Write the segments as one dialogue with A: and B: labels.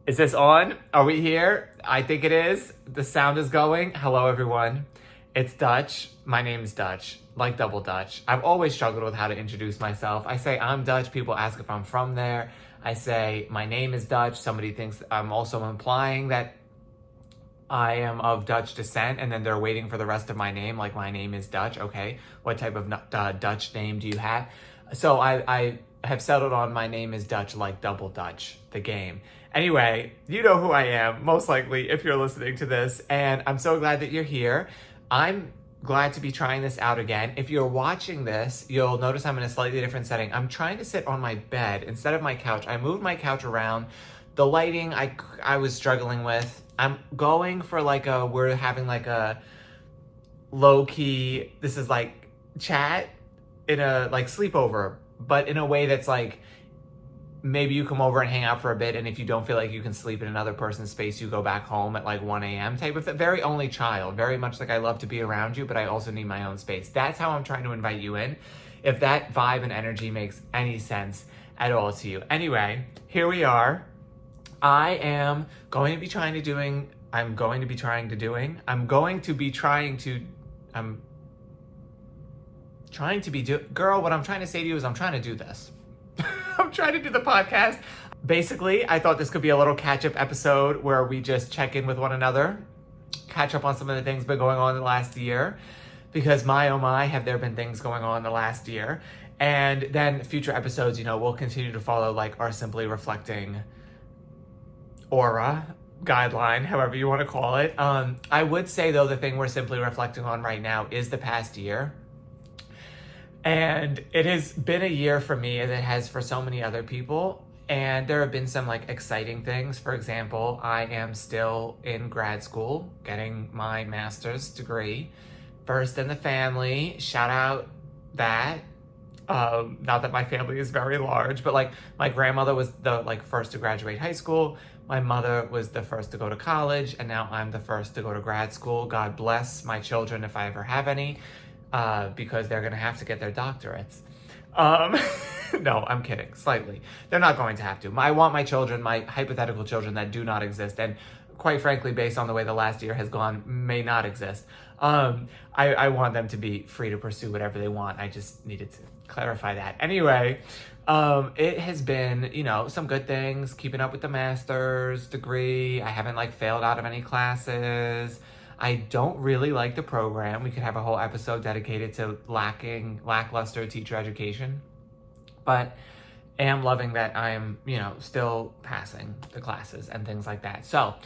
A: Is this on? Are we here? I think it is. The sound is going. Hello, everyone. It's Dutch. My name is Dutch, like double Dutch. I've always struggled with how to introduce myself. I say I'm Dutch. People ask if I'm from there. I say my name is Dutch. Somebody thinks I'm also implying that I am of Dutch descent, and then they're waiting for the rest of my name, like my name is Dutch. Okay, what type of Dutch name do you have? So I have settled on my name is Dutch, like double Dutch, the game. Anyway, you know who I am, most likely, if you're listening to this, and I'm so glad that you're here. I'm glad to be trying this out again. If you're watching this, you'll notice I'm in a slightly different setting. I'm trying to sit on my bed instead of my couch. I moved my couch around. The lighting I was struggling with. I'm going for we're having like a low-key, this is like chat in a like sleepover, but in a way that's like, maybe you come over and hang out for a bit, and if you don't feel like you can sleep in another person's space, you go back home at like 1 a.m. type of thing. Very only child, very much like I love to be around you, but I also need my own space. That's how I'm trying to invite you in, if that vibe and energy makes any sense at all to you. Anyway, here we are. I'm going to be trying to girl, what I'm trying to say to you is I'm trying to do this. I'm trying to do the podcast. Basically, I thought this could be a little catch-up episode where we just check in with one another, catch up on some of the things been going on in the last year, because my oh my, have there been things going on in the last year. And then future episodes, we'll continue to follow like our Simply Reflecting aura, guideline, however you want to call it. I would say though, the thing we're simply reflecting on right now is the past year. And it has been a year for me, as it has for so many other people. And there have been some like exciting things. For example, I am still in grad school, getting my master's degree. First in the family, shout out that. Not that my family is very large, but like my grandmother was the first to graduate high school. My mother was the first to go to college, and now I'm the first to go to grad school. God bless my children if I ever have any. Because they're going to have to get their doctorates. No, I'm kidding, slightly. They're not going to have to. I want my children, my hypothetical children that do not exist, and quite frankly, based on the way the last year has gone, may not exist. I want them to be free to pursue whatever they want. I just needed to clarify that. Anyway, it has been, some good things, keeping up with the master's degree. I haven't failed out of any classes. I don't really like the program. We could have a whole episode dedicated to lackluster teacher education, but am loving that I'm, still passing the classes and things like that. So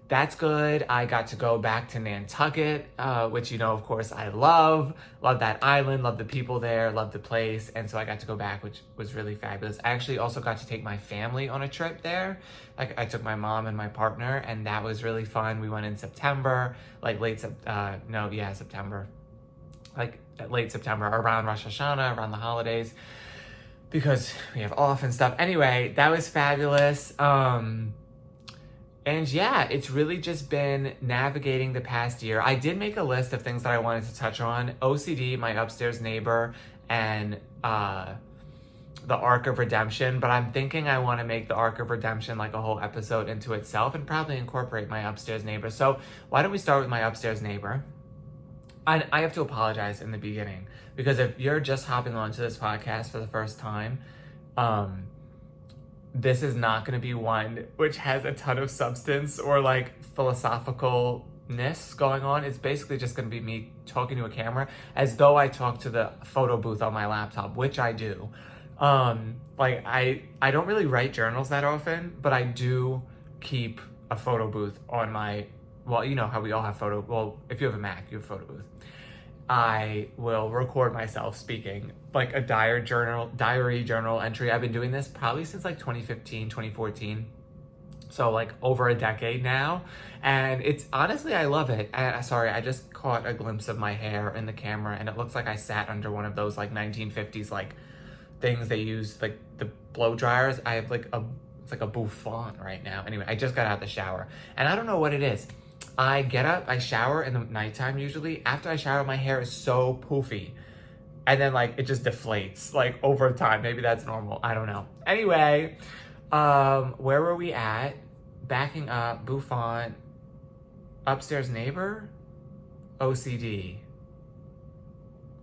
A: that's good. I got to go back to Nantucket, which, of course, I love that island, love the people there, love the place. And so I got to go back, which was really fabulous. I actually also got to take my family on a trip there. I took my mom and my partner, and that was really fun. We went in September, September, late September, around Rosh Hashanah, around the holidays, because we have off and stuff. Anyway, that was fabulous. And yeah, it's really just been navigating the past year. I did make a list of things that I wanted to touch on. OCD, my upstairs neighbor, and the arc of redemption. But I'm thinking I want to make the arc of redemption like a whole episode into itself, and probably incorporate my upstairs neighbor. So why don't we start with my upstairs neighbor? I have to apologize in the beginning, because if you're just hopping onto this podcast for the first time, this is not going to be one which has a ton of substance or philosophicalness going on. It's basically just going to be me talking to a camera as though I talk to the photo booth on my laptop, which I do. I don't really write journals that often, but I do keep a photo booth on my, how we all have if you have a Mac, you have a photo booth. I will record myself speaking, like a diary journal entry. I've been doing this probably since 2015, 2014. So over a decade now. And it's honestly, I love it. Sorry, I just caught a glimpse of my hair in the camera, and it looks like I sat under one of those 1950s things they use, the blow dryers. I have it's like a bouffant right now. Anyway, I just got out of the shower, and I don't know what it is. I get up, I shower in the nighttime usually. After I shower, my hair is so poofy. And then it just deflates over time. Maybe that's normal. I don't know. Anyway, where were we at? backing up, bouffant, upstairs neighbor, OCD.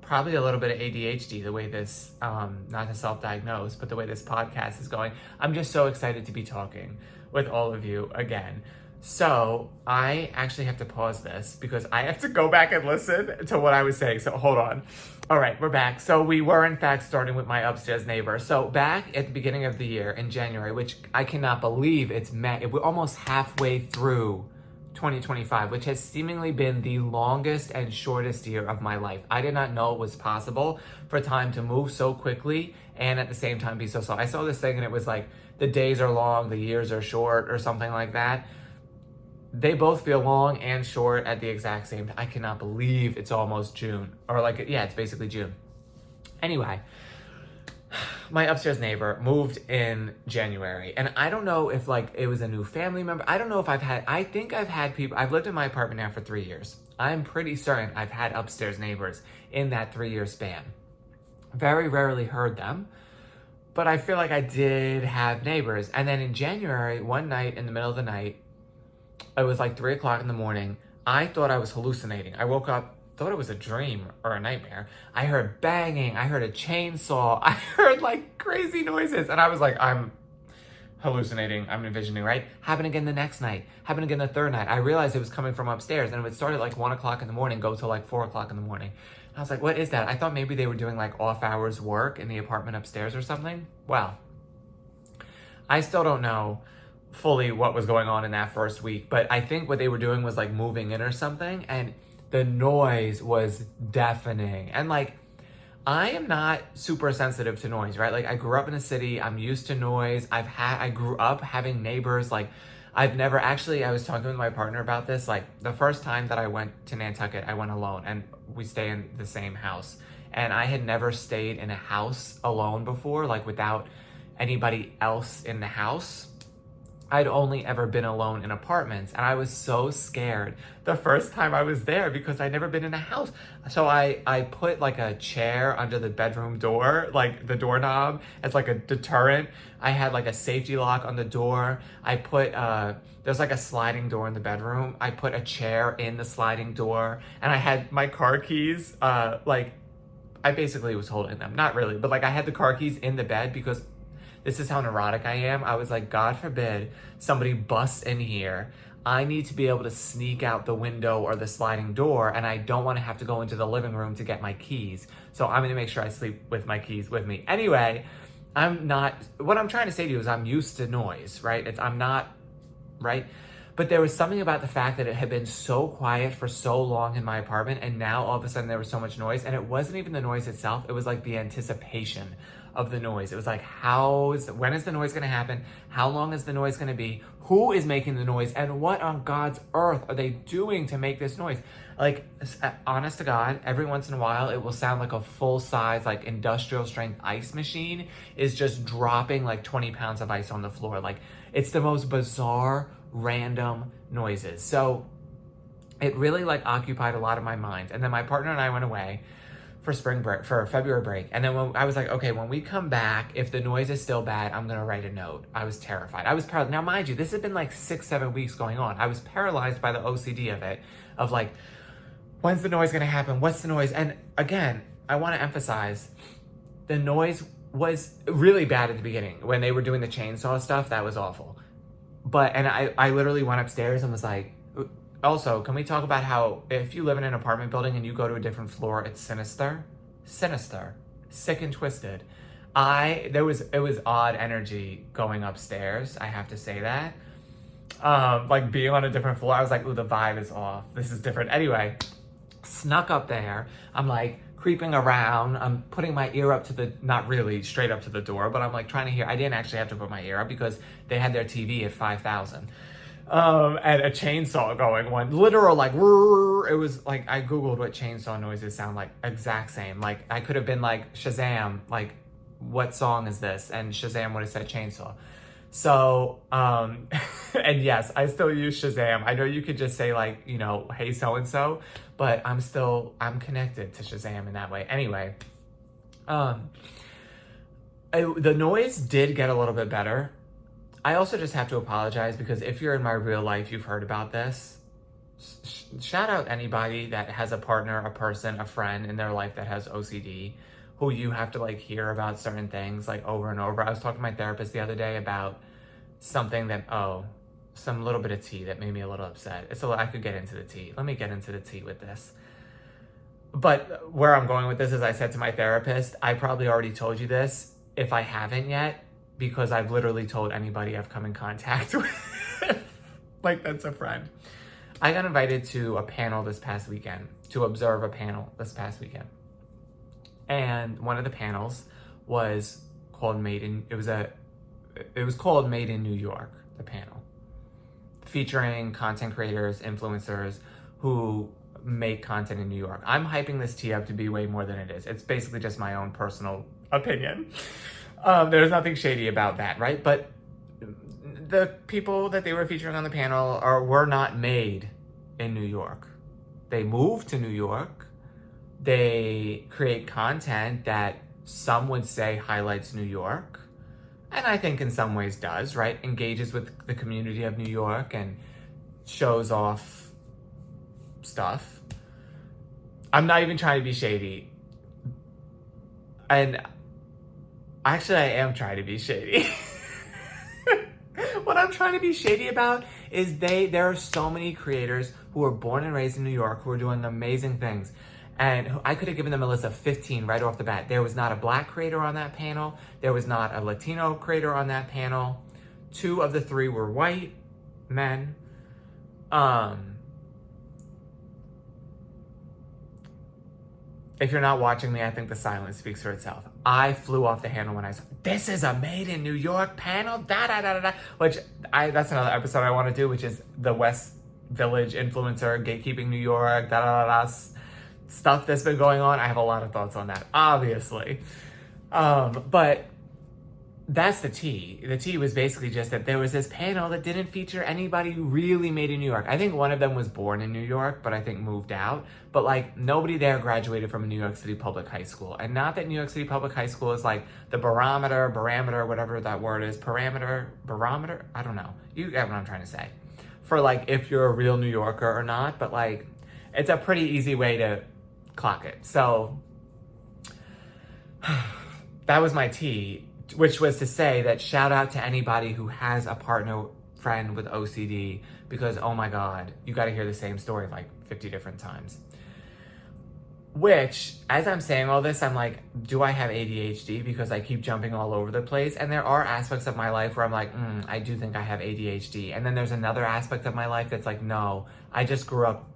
A: Probably a little bit of ADHD, the way this, not to self-diagnose, but the way this podcast is going. I'm just so excited to be talking with all of you again. So I actually have to pause this because I have to go back and listen to what I was saying. So hold on. All right, we're back. So we were in fact starting with my upstairs neighbor. So back at the beginning of the year in January, which I cannot believe we're almost halfway through 2025, which has seemingly been the longest and shortest year of my life. I did not know it was possible for time to move so quickly and at the same time be so slow. I saw this thing and it was like, the days are long, the years are short, or something like that. They both feel long and short at the exact same time. I cannot believe it's almost June. Or like, yeah, it's basically June. Anyway, my upstairs neighbor moved in January. And I don't know if like it was a new family member. I don't know if I think I've had people, I've lived in my apartment now for 3 years. I'm pretty certain I've had upstairs neighbors in that 3-year span. Very rarely heard them. But I feel like I did have neighbors. And then in January, one night in the middle of the night, it was like 3 o'clock in the morning. I thought I was hallucinating. I woke up, thought it was a dream or a nightmare. I heard banging. I heard a chainsaw. I heard like crazy noises. And I was like, I'm hallucinating. I'm envisioning, right? Happened again the next night. Happened again the third night. I realized it was coming from upstairs and it would start at like 1 o'clock in the morning, go till like 4 o'clock in the morning. I was like, what is that? I thought maybe they were doing like off hours work in the apartment upstairs or something. Well, I still don't know fully what was going on in that first week, but I think what they were doing was like moving in or something, and the noise was deafening. And like, I am not super sensitive to noise, right? Like I grew up in a city, I'm used to noise. I grew up having neighbors. Like I was talking with my partner about this. Like the first time that I went to Nantucket, I went alone and we stay in the same house. And I had never stayed in a house alone before, like without anybody else in the house. I'd only ever been alone in apartments, and I was so scared the first time I was there because I'd never been in a house. So I put like a chair under the bedroom door, like the doorknob, as like a deterrent. I had like a safety lock on the door. I put, there's like a sliding door in the bedroom. I put a chair in the sliding door, and I had my car keys, like I basically was holding them. Not really, but like I had the car keys in the bed because this is how neurotic I am. I was like, God forbid somebody busts in here. I need to be able to sneak out the window or the sliding door, and I don't want to have to go into the living room to get my keys. So I'm going to make sure I sleep with my keys with me. Anyway, what I'm trying to say to you is I'm used to noise, right? I'm not, right? But there was something about the fact that it had been so quiet for so long in my apartment, and now all of a sudden there was so much noise, and it wasn't even the noise itself. It was like the anticipation of the noise. It was like, when is the noise going to happen? How long is the noise going to be? Who is making the noise? And what on God's earth are they doing to make this noise? Like, honest to God, every once in a while, it will sound like a full-size, like industrial strength ice machine is just dropping like 20 pounds of ice on the floor. Like, it's the most bizarre, random noises. So it really like occupied a lot of my mind. And then my partner and I went away for February break. And then when I was like, okay, when we come back, if the noise is still bad, I'm going to write a note. I was terrified. I was paralyzed. Now, mind you, this had been like 6-7 weeks going on. I was paralyzed by the OCD of it, of like, when's the noise going to happen? What's the noise? And again, I want to emphasize the noise was really bad at the beginning. When they were doing the chainsaw stuff, that was awful. And I literally went upstairs and was like, also, can we talk about how if you live in an apartment building and you go to a different floor, it's sinister, sick and twisted. It was odd energy going upstairs. I have to say that. Like being on a different floor, I was like, ooh, the vibe is off. This is different. Anyway, snuck up there. I'm like creeping around. I'm putting my ear up to not really straight up to the door, but I'm like trying to hear. I didn't actually have to put my ear up because they had their TV at 5,000. And a chainsaw going, one literal like, it was like, I Googled what chainsaw noises sound like, exact same. Like I could have been like, Shazam, like what song is this? And Shazam would have said chainsaw. So, and yes, I still use Shazam. I know you could just say like, you know, hey, so-and-so, but I'm connected to Shazam in that way. Anyway, the noise did get a little bit better. I also just have to apologize because if you're in my real life, you've heard about this. Shout out anybody that has a partner, a person, a friend in their life that has OCD, who you have to like hear about certain things like over and over. I was talking to my therapist the other day about something that, some little bit of tea that made me a little upset. I could get into the tea. Let me get into the tea with this. But where I'm going with this is I said to my therapist, I probably already told you this if I haven't yet, because I've literally told anybody I've come in contact with, like that's a friend. I got invited to a panel this past weekend, to observe a panel this past weekend. And one of the panels was called it was called Made in New York, the panel, featuring content creators, influencers who make content in New York. I'm hyping this tea up to be way more than it is. It's basically just my own personal opinion. There's nothing shady about that, right? But the people that they were featuring on the panel were not made in New York. They moved to New York. They create content that some would say highlights New York. And I think in some ways does, right? Engages with the community of New York and shows off stuff. I'm not even trying to be shady. And actually I am trying to be shady. What I'm trying to be shady about is there are so many creators who are born and raised in New York who are doing amazing things. And I could have given them a list of 15 right off the bat. There was not a Black creator on that panel. There was not a Latino creator on that panel. 2 of the 3 were white men. If you're not watching me, I think the silence speaks for itself. I flew off the handle when I saw, this is a Made in New York panel, which that's another episode I want to do, which is the West Village influencer, gatekeeping New York, stuff that's been going on. I have a lot of thoughts on that, obviously. But that's the tea. The tea was basically just that there was this panel that didn't feature anybody really made in New York. I think one of them was born in New York, but I think moved out. But like nobody there graduated from a New York City public high school. And not that New York City public high school is like the barometer, whatever that word is, barometer, I don't know. You get what I'm trying to say. For like if you're a real New Yorker or not, but like it's a pretty easy way to clock it. So that was my tea, which was to say that shout out to anybody who has a partner, friend with OCD, because oh my God, you got to hear the same story like 50 different times. Which, as I'm saying all this, I'm like, do I have ADHD? Because I keep jumping all over the place. And there are aspects of my life where I'm like, I do think I have ADHD. And then there's another aspect of my life that's like, no, I just grew up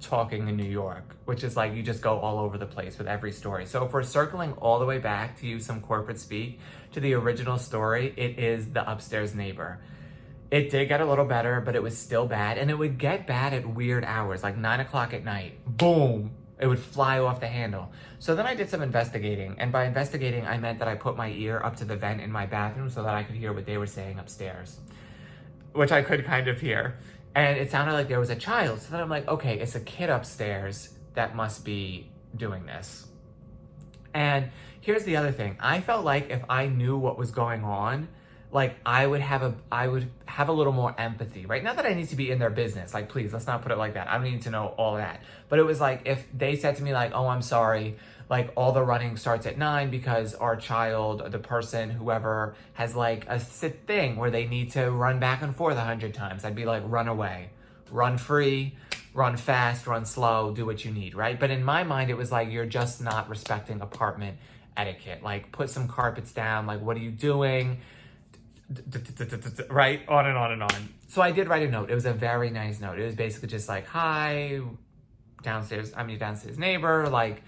A: talking in New York, which is like, you just go all over the place with every story. So if we're circling all the way back to use some corporate speak to the original story, it is the upstairs neighbor. It did get a little better, but it was still bad. And it would get bad at weird hours, like 9 o'clock at night. Boom. It would fly off the handle. So then I did some investigating. And by investigating, I meant that I put my ear up to the vent in my bathroom so that I could hear what they were saying upstairs, which I could kind of hear. And it sounded like there was a child. So then I'm like, okay, it's a kid upstairs that must be doing this. And here's the other thing. I felt like if I knew what was going on, like I would have a little more empathy, right? Not that I need to be in their business. Like, please, let's not put it like that. I don't need to know all that. But it was like, if they said to me like, oh, I'm sorry, like all the running starts at 9 because our child, the person, whoever has like a thing where they need to run back and forth 100 times. I'd be like, run away, run free, run fast, run slow, do what you need, right? But in my mind, it was like, you're just not respecting apartment etiquette. Like put some carpets down. Like, what are you doing? Right? On and on and on. So I did write a note. It was a very nice note. It was basically just like, hi, downstairs neighbor, like,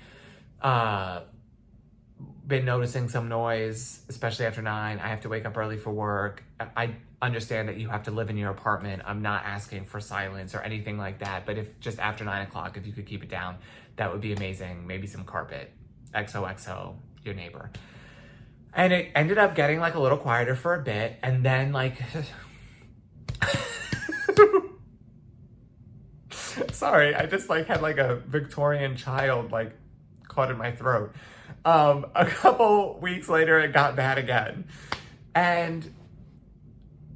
A: been noticing some noise, especially after 9. I have to wake up early for work. I understand that you have to live in your apartment. I'm not asking for silence or anything like that. But if just after 9 o'clock, if you could keep it down, that would be amazing. Maybe some carpet. XOXO, your neighbor. And it ended up getting like a little quieter for a bit. And then like, sorry, I just like had like a Victorian child like caught in my throat. A couple weeks later, it got bad again. And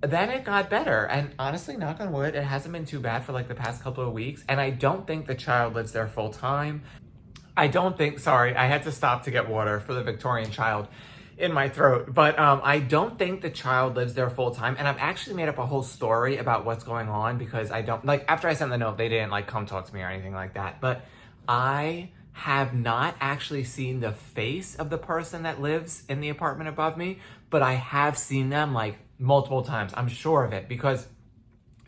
A: then it got better. And honestly, knock on wood, it hasn't been too bad for like the past couple of weeks. And I don't think the child lives there full time. I don't think, sorry, I had to stop to get water for the Victorian child in my throat. But I don't think the child lives there full time. And I've actually made up a whole story about what's going on because I don't, like, after I sent the note, they didn't like come talk to me or anything like that. But I have not actually seen the face of the person that lives in the apartment above me, but I have seen them like multiple times. I'm sure of it because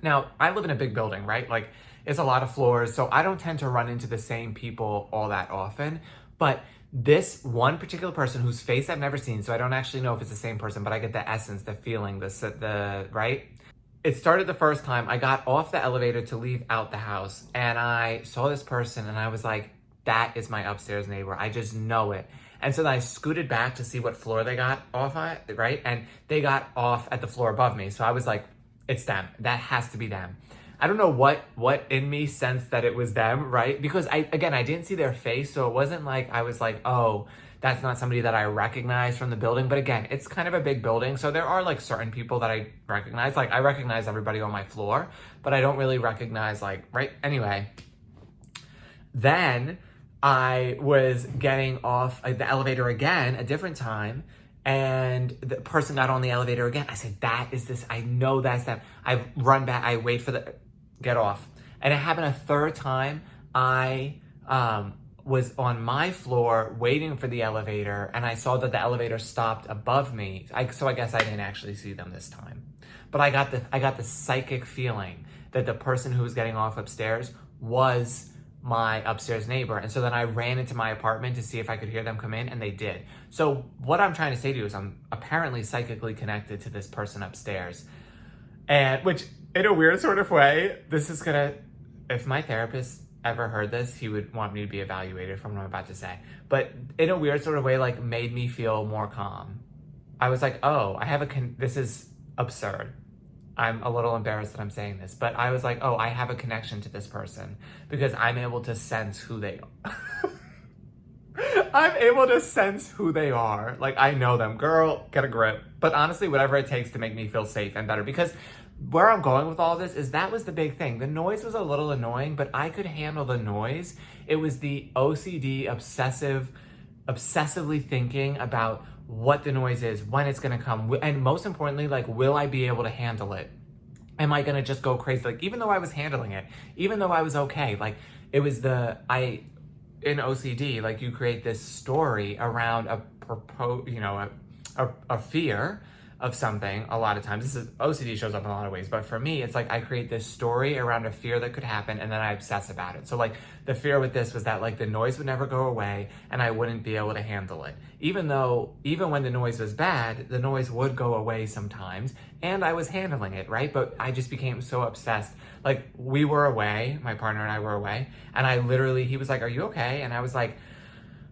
A: now I live in a big building, right? Like it's a lot of floors. So I don't tend to run into the same people all that often. But this one particular person whose face I've never seen, so I don't actually know if it's the same person, but I get the essence, the feeling, the right? It started the first time I got off the elevator to leave out the house and I saw this person and I was like, that is my upstairs neighbor. I just know it. And so then I scooted back to see what floor they got off at, right? And they got off at the floor above me. So I was like, it's them. That has to be them. I don't know what in me sensed that it was them, right? Because I didn't see their face. So it wasn't like I was like, oh, that's not somebody that I recognize from the building. But again, it's kind of a big building. So there are like certain people that I recognize. Like I recognize everybody on my floor, but I don't really recognize like, right? Anyway, then I was getting off the elevator again, a different time, and the person got on the elevator again. I said, that is this, I know that's them. I run back, I wait for get off. And it happened a third time. I was on my floor waiting for the elevator and I saw that the elevator stopped above me. So I guess I didn't actually see them this time. But I got the psychic feeling that the person who was getting off upstairs was my upstairs neighbor. And so then I ran into my apartment to see if I could hear them come in, and they did. So what I'm trying to say to you is I'm apparently psychically connected to this person upstairs. And which in a weird sort of way, this is gonna, if my therapist ever heard this, he would want me to be evaluated from what I'm about to say. But in a weird sort of way, like made me feel more calm. I was like, oh, this is absurd. I'm a little embarrassed that I'm saying this, but I was like, oh, I have a connection to this person because I'm able to sense who they are. I'm able to sense who they are. Like, I know them. Girl, get a grip. But honestly, whatever it takes to make me feel safe and better. Because where I'm going with all this is that was the big thing. The noise was a little annoying, but I could handle the noise. It was the OCD, obsessively thinking about what the noise is, when it's gonna come, and most importantly, like, will I be able to handle it? Am I gonna just go crazy? Like, even though I was handling it, even though I was okay, like, it was in OCD, like, you create this story around a fear of something. A lot of times, OCD shows up in a lot of ways, but for me, it's like I create this story around a fear that could happen, and then I obsess about it. So like the fear with this was that like the noise would never go away, and I wouldn't be able to handle it. Even when the noise was bad, the noise would go away sometimes, and I was handling it, right? But I just became so obsessed. Like we were away, my partner and I were away, and he was like, "Are you okay?" And I was like,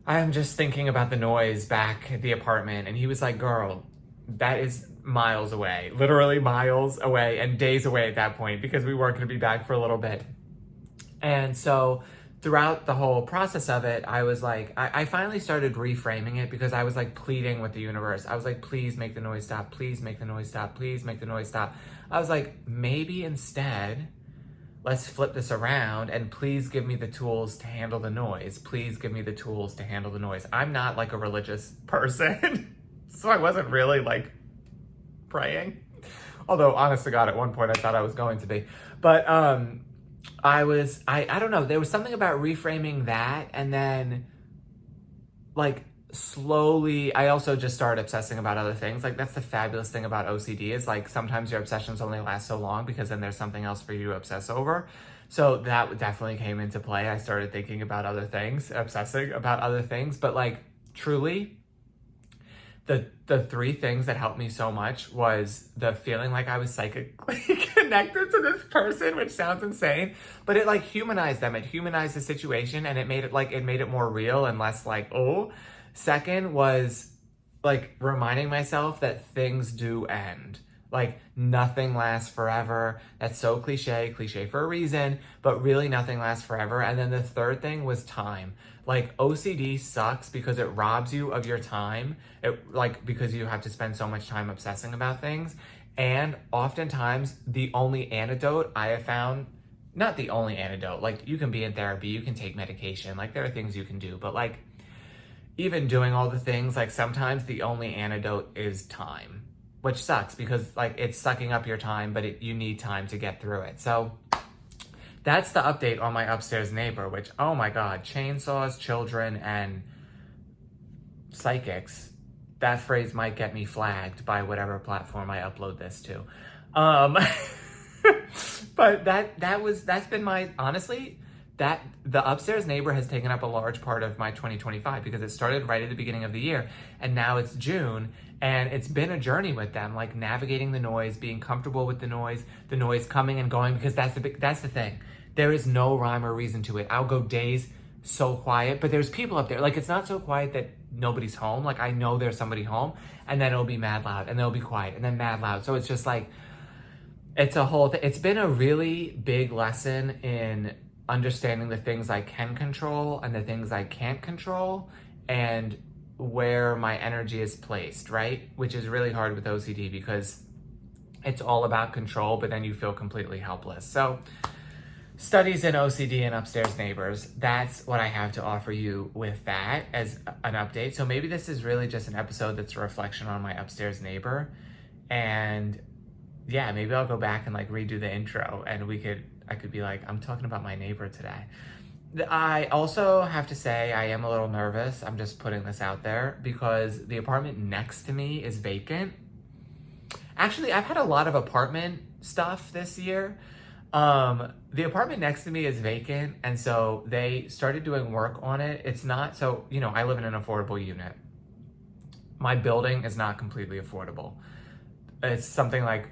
A: "I'm just thinking about the noise back at the apartment," and he was like, "Girl, that is miles away, literally miles away and days away at that point because we weren't going to be back for a little bit." And so throughout the whole process of it, I was like, I finally started reframing it because I was like pleading with the universe. I was like, please make the noise stop. Please make the noise stop. Please make the noise stop. I was like, maybe instead, let's flip this around and please give me the tools to handle the noise. Please give me the tools to handle the noise. I'm not like a religious person. So I wasn't really like praying. Although honest to God, at one point I thought I was going to be. But I don't know, there was something about reframing that, and then like slowly I also just started obsessing about other things. Like that's the fabulous thing about OCD is like sometimes your obsessions only last so long because then there's something else for you to obsess over. So that definitely came into play. I started thinking about other things, obsessing about other things, but like truly the three things that helped me so much was the feeling like I was psychically connected to this person, which sounds insane, but it like humanized them. It humanized the situation, and it made it more real and less like, oh. Second was like reminding myself that things do end. Like nothing lasts forever. That's so cliche for a reason, but really nothing lasts forever. And then the third thing was time. Like OCD sucks because it robs you of your time. Because you have to spend so much time obsessing about things. And oftentimes the only antidote I have found, not the only antidote, like you can be in therapy, you can take medication, like there are things you can do, but like even doing all the things, like sometimes the only antidote is time, which sucks because like it's sucking up your time, but you need time to get through it. So that's the update on my upstairs neighbor, which, oh my God, chainsaws, children, and psychics. That phrase might get me flagged by whatever platform I upload this to. But that's been my, honestly, that the upstairs neighbor has taken up a large part of my 2025 because it started right at the beginning of the year and now it's June and it's been a journey with them, like navigating the noise, being comfortable with the noise coming and going, because that's the thing. There is no rhyme or reason to it. I'll go days so quiet, but there's people up there. Like it's not so quiet that nobody's home. Like I know there's somebody home and then it'll be mad loud and they'll be quiet and then mad loud. So it's just like, it's a whole thing. It's been a really big lesson in understanding the things I can control and the things I can't control and where my energy is placed, right? Which is really hard with OCD because it's all about control, but then you feel completely helpless. So studies in OCD and upstairs neighbors, that's what I have to offer you with that as an update. So maybe this is really just an episode that's a reflection on my upstairs neighbor. And yeah, maybe I'll go back and like redo the intro and I could be like, I'm talking about my neighbor today. I also have to say I am a little nervous. I'm just putting this out there because the apartment next to me is vacant. Actually, I've had a lot of apartment stuff this year. The apartment next to me is vacant, and so they started doing work on it. It's not, so, you know, I live in an affordable unit. My building is not completely affordable. It's something like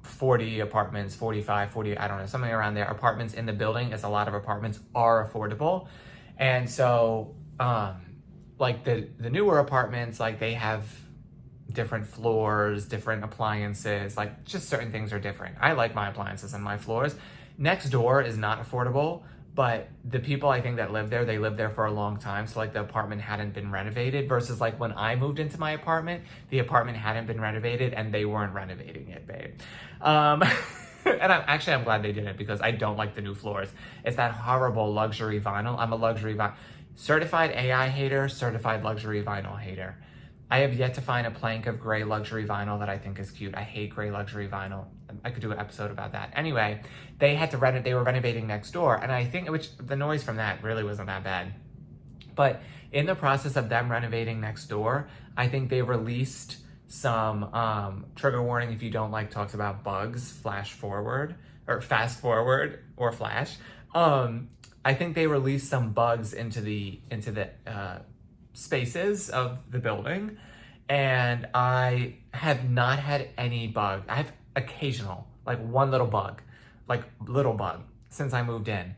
A: 40 apartments, 45, 40, I don't know, something around there. Apartments in the building, as a lot of apartments are affordable. And so, like the newer apartments, like they have different floors, different appliances, like just certain things are different. I like my appliances and my floors. Next door is not affordable, but the people I think that live there, they lived there for a long time. So like the apartment hadn't been renovated versus like when I moved into my apartment, the apartment hadn't been renovated and they weren't renovating it, babe. And I'm glad they didn't because I don't like the new floors. It's that horrible luxury vinyl. I'm a luxury certified AI hater, certified luxury vinyl hater. I have yet to find a plank of gray luxury vinyl that I think is cute. I hate gray luxury vinyl. I could do an episode about that. Anyway, they were renovating next door, and I think, which the noise from that really wasn't that bad. But in the process of them renovating next door, I think they released some trigger warning if you don't like talks about bugs, fast forward or flash. I think they released some bugs into the spaces of the building, and I have not had any bug. I have occasional, like one little bug, since I moved in.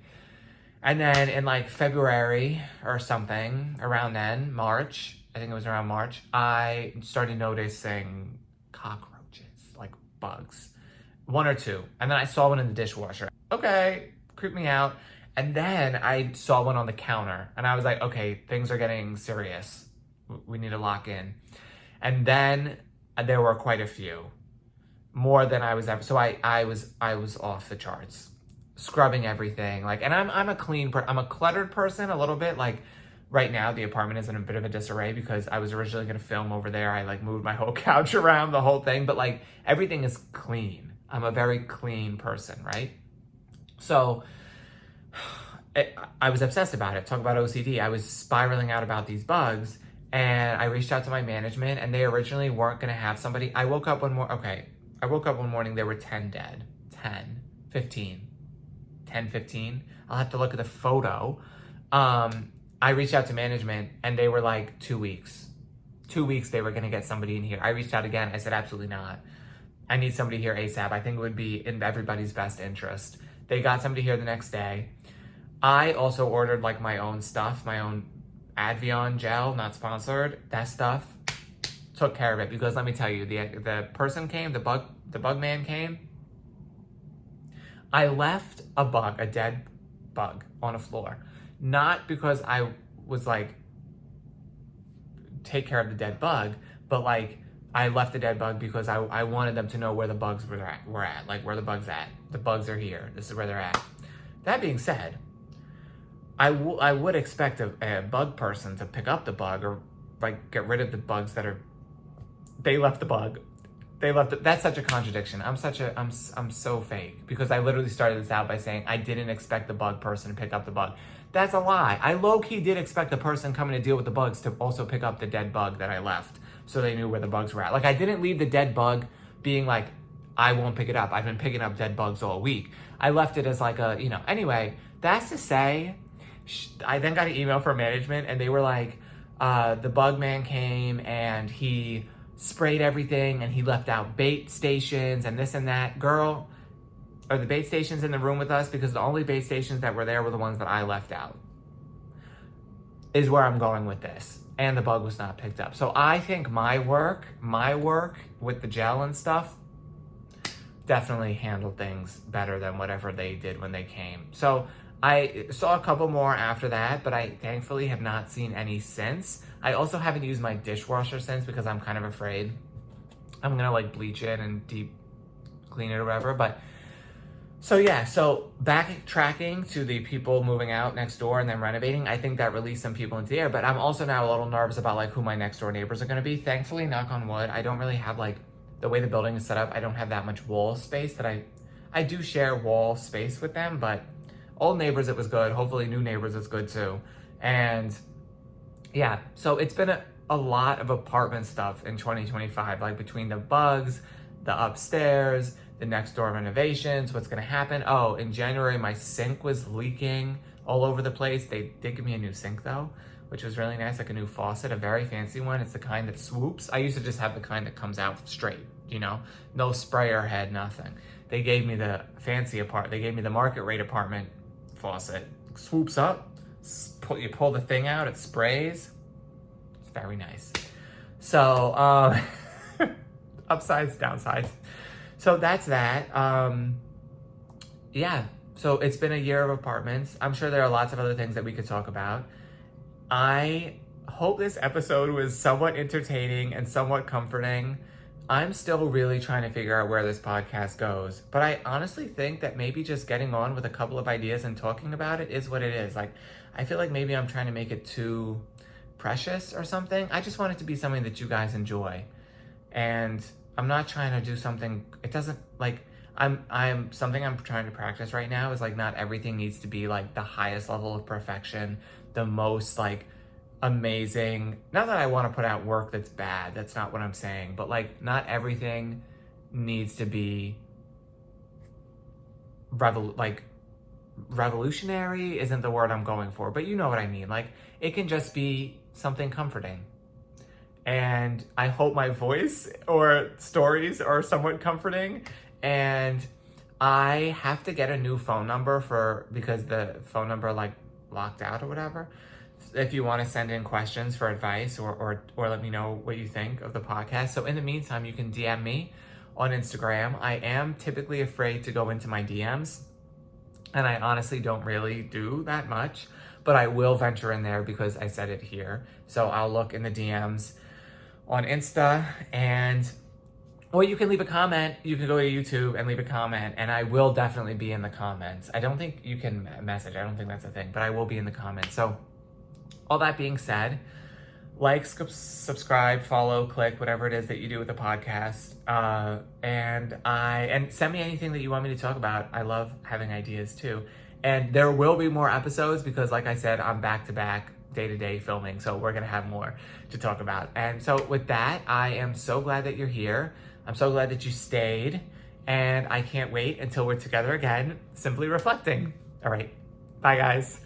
A: And then in like February or something, around then, March, I think it was around March, I started noticing cockroaches, like bugs, one or two. And then I saw one in the dishwasher. Okay, creeped me out. And then I saw one on the counter and I was like, okay, things are getting serious. We need to lock in. And then there were quite a few, more than I was ever. So I was off the charts, scrubbing everything. Like, and I'm a I'm a cluttered person a little bit. Like right now the apartment is in a bit of a disarray because I was originally going to film over there. I like moved my whole couch around, the whole thing, but like everything is clean. I'm a very clean person, right? So I was obsessed about it. Talk about OCD. I was spiraling out about these bugs and I reached out to my management and they originally weren't going to have somebody. I woke up one morning, there were 10 dead. 10, 15. I'll have to look at the photo. I reached out to management and they were like 2 weeks. 2 weeks they were going to get somebody in here. I reached out again. I said, absolutely not. I need somebody here ASAP. I think it would be in everybody's best interest. They got somebody here the next day. I also ordered like my own stuff, my own Advion gel, not sponsored. That stuff took care of it because let me tell you, the person came, the bug man came. I left a dead bug on a floor. Not because I was like, take care of the dead bug, but like I left the dead bug because I wanted them to know where the bugs were at, like where the bug's at. The bugs are here. This is where they're at. That being said, I would expect a bug person to pick up the bug or like get rid of the bugs that are, they left the bug. That's such a contradiction. I'm so fake because I literally started this out by saying I didn't expect the bug person to pick up the bug. That's a lie. I low-key did expect the person coming to deal with the bugs to also pick up the dead bug that I left so they knew where the bugs were at. Like I didn't leave the dead bug being like, I won't pick it up. I've been picking up dead bugs all week. I left it as like a, anyway, that's to say, I then got an email from management and they were like, the bug man came and he sprayed everything and he left out bait stations and this and that. Girl, are the bait stations in the room with us? Because the only bait stations that were there were the ones that I left out, is where I'm going with this. And the bug was not picked up. So I think my work with the gel and stuff definitely handled things better than whatever they did when they came. So I saw a couple more after that, but I thankfully have not seen any since. I also haven't used my dishwasher since because I'm kind of afraid I'm gonna like bleach it and deep clean it or whatever. But so yeah, so backtracking to the people moving out next door and then renovating, I think that released some people into the air, but I'm also now a little nervous about like who my next door neighbors are gonna be. Thankfully, knock on wood, I don't really have like, the way the building is set up, I don't have that much wall space that I do share wall space with them, but old neighbors, it was good. Hopefully new neighbors, it's good too. And yeah, so it's been a lot of apartment stuff in 2025, like between the bugs, the upstairs, the next door renovations, what's gonna happen. Oh, in January, my sink was leaking all over the place. They did give me a new sink though, which was really nice, like a new faucet, a very fancy one. It's the kind that swoops. I used to just have the kind that comes out straight, no sprayer head, nothing. They gave me the fancy they gave me the market rate apartment faucet. Swoops up, you pull the thing out, it sprays. It's very nice. So, upsides, downsides. So that's that. Yeah, so it's been a year of apartments. I'm sure there are lots of other things that we could talk about. I hope this episode was somewhat entertaining and somewhat comforting. I'm still really trying to figure out where this podcast goes, but I honestly think that maybe just getting on with a couple of ideas and talking about it is what it is. Like, I feel like maybe I'm trying to make it too precious or something. I just want it to be something that you guys enjoy. And I'm not trying to do something, it doesn't like, something I'm trying to practice right now is like, not everything needs to be like the highest level of perfection, the most like amazing. Not that I want to put out work that's bad, that's not what I'm saying, but like not everything needs to be revolutionary isn't the word I'm going for, but you know what I mean. Like it can just be something comforting. And I hope my voice or stories are somewhat comforting. And I have to get a new phone number because the phone number like locked out or whatever. If you want to send in questions for advice or let me know what you think of the podcast. So in the meantime, you can DM me on Instagram. I am typically afraid to go into my DMs, and I honestly don't really do that much, but I will venture in there because I said it here. So I'll look in the DMs on Insta, or you can leave a comment. You can go to YouTube and leave a comment, and I will definitely be in the comments. I don't think you can message. I don't think that's a thing, but I will be in the comments. So all that being said, like, subscribe, follow, click, whatever it is that you do with the podcast. And send me anything that you want me to talk about. I love having ideas too. And there will be more episodes because like I said, I'm back-to-back day-to-day filming. So we're going to have more to talk about. And so with that, I am so glad that you're here. I'm so glad that you stayed. And I can't wait until we're together again, simply reflecting. All right. Bye, guys.